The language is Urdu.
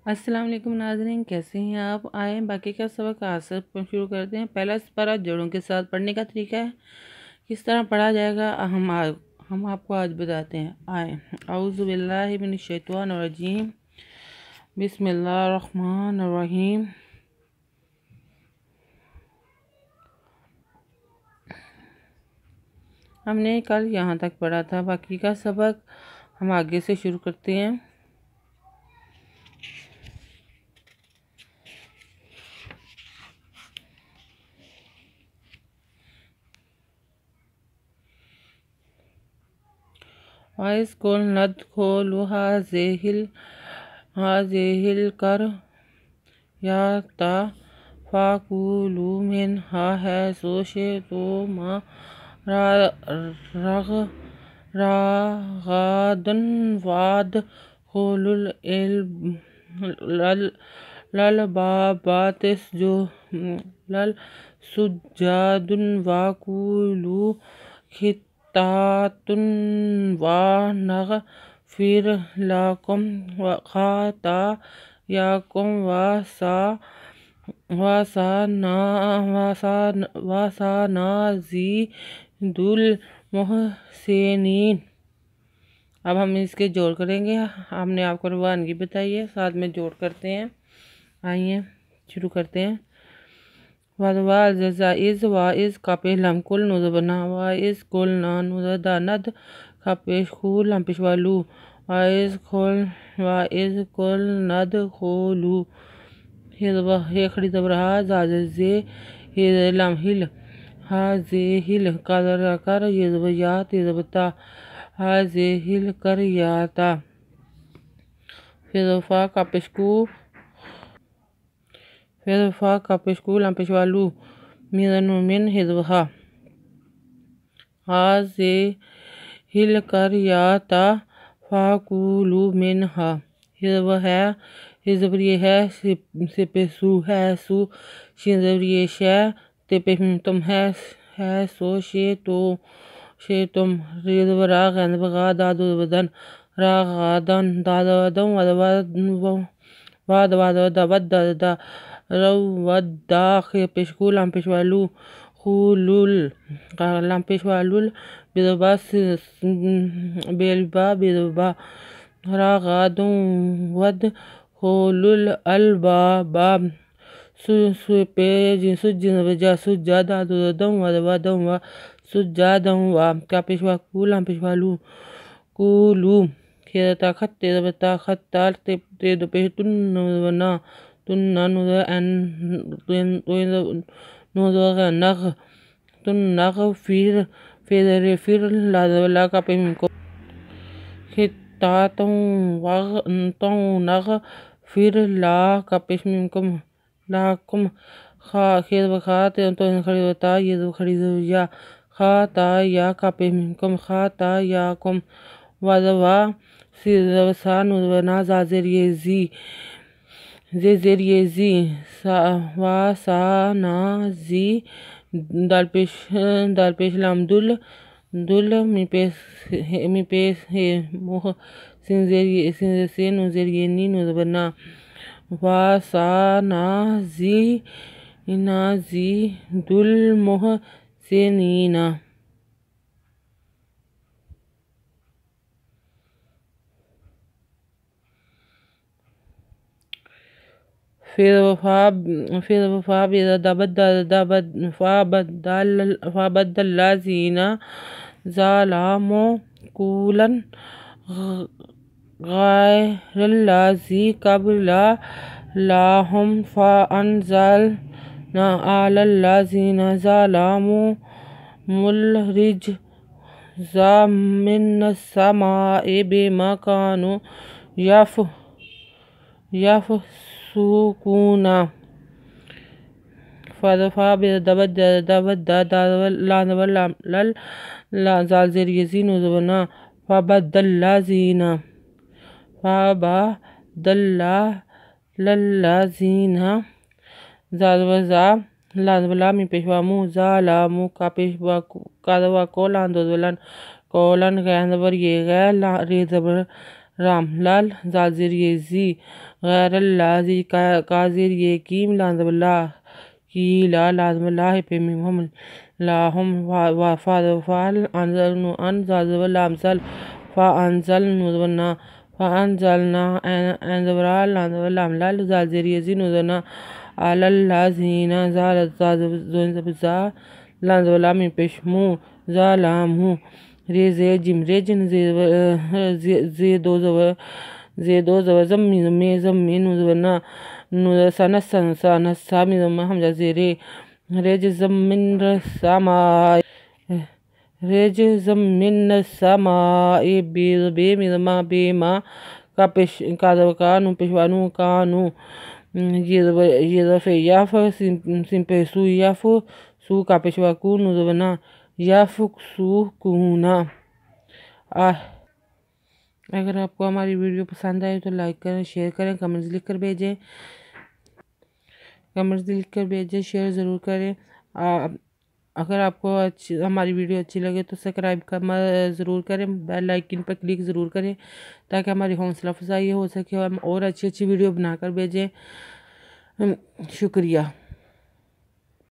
السلام علیکم ناظرین، کیسے ہیں آپ؟ آئیں باقی کا سبق آج سے شروع کرتے ہیں۔ پہلا سپارہ جوڑوں کے ساتھ پڑھنے کا طریقہ ہے، کس طرح پڑھا جائے گا ہم آپ کو آج بتاتے ہیں۔ آئیں، اعوذ باللہ من الشیطان الرجیم، بسم اللہ الرحمن الرحیم۔ ہم نے کل یہاں تک پڑھا تھا، باقی کا سبق ہم آگے سے شروع کرتے ہیں۔ وَإِذْ قُلْنَا ادْخُلُوا هَٰذِهِ الْقَرْيَةَ فَكُلُوا مِنْهَا حَيْثُ شِئْتُمْ رَغَدًا وَادْخُلُوا الْبَابَ سُجَّدًا وَقُولُوا حِطَّةٌ وَنَغْفِرْ لَكُمْ خَطَايَاكُمْ وَسَنَزِيدُ الْمُحْسِنِينَ۔ اب ہم اس کے جوڑ کریں گے۔ ہم نے آپ کو روانگی بتائی ہے، ساتھ میں جوڑ کرتے ہیں۔ آئیے شروع کرتے ہیں۔ وَإِذْ کا پیش لام کل نوزبنا، وَإِذْ کل ند کا پیش خول لام پیشوا لو، وَإِذْ کل ند خولو یہ کھڑی زبرہا زازے یہ لام ہل ہازے ہل قادر کر یہ زبر یا تیزبتا ہازے ہل کر یاتا۔ پھر فا کا پیشکو لام پیشوا لو من حضبہا ہازے ہل کر یاتا فاکولو منہا۔ حضب ہے، حضب یہ ہے، سپے سو ہے سو، شین زبر یہ شے، تپے تم ہے سو شے تم، ریز برا غند بغا دادو بدن را غادن دادا ودن with the row with the پیشکو لام پیشوالو خولول لام پیشوالول بیدبا را غادن ود خولول الباب سجن بجا سجا دادو دم ودم سجادم و کا پیشوا کولام پیشوالو کولو کھیرتا خطے دبتا خطال تید پیش تننا نغ تنغ فیر لا کا پیش کو خطاتم نغ فیر لا کا پیش منکم لاکم خیر بخات تو کھڑی بتا یہ دو کھڑی یا خاتا یا کا پیش منکم خاتا یا کم وضوا سا نوزبنا زازر یہ زیر یہ زی واسانا زی دال پیش لام دل می پیش موہ سین زیر نوزر یہ نی نوزبنا واسانا زی دل موہ سینینا۔ پھر وفا فابدل الذین ظلموا قولا غیر الذی قیل لهم فانزلنا علی الذین ظلموا الرجز من السماء بما كانوا یفسقون۔ فا لام زال یزی نوزبنا فابدل الذین زازبزا لازبلا می پیشوا مو ظالمو کا پیشوا کادوا کو لان دوزبلن کولن غین زبر یہ غیر ریز زبر رام لال زال زیر یہ زی غیر اللہ زی کا زیر یہ کیم لازم اللہ کی لا لازم اللہ پہ میم لاہم فال ان زال لام زل فانزل نوزبنا فانزلنا انزبرا لازم لام لال زال زیر یہ زی نوزنا اللہ زینا زال زا لازم لام پیشمو زالامو ریز جم ریجن زیدو زمی زمی نوزبنا نوزسانا سانا سامی زم حمزہ زیرے ریج زمین رساما ریج زمین سمائی بے میزما بے ما کانو پیشوانو کانو یہ دفع یاف سمپے سو یاف سو کا پیشوا کو نوزبنا یاف سو کونا۔ اگر آپ کو ہماری ویڈیو پسند آئے تو لائک کریں، شیئر کریں، کمنٹس لکھ کر بھیجیں، شیئر ضرور کریں۔ اگر آپ کو ہماری ویڈیو اچھی لگے تو سبسکرائب ضرور کریں، بیل آئیکن پر کلک ضرور کریں تاکہ ہماری حوصلہ افزائی ہو سکے اور ہم اور اچھی ویڈیو بنا کر بھیجیں۔ شکریہ۔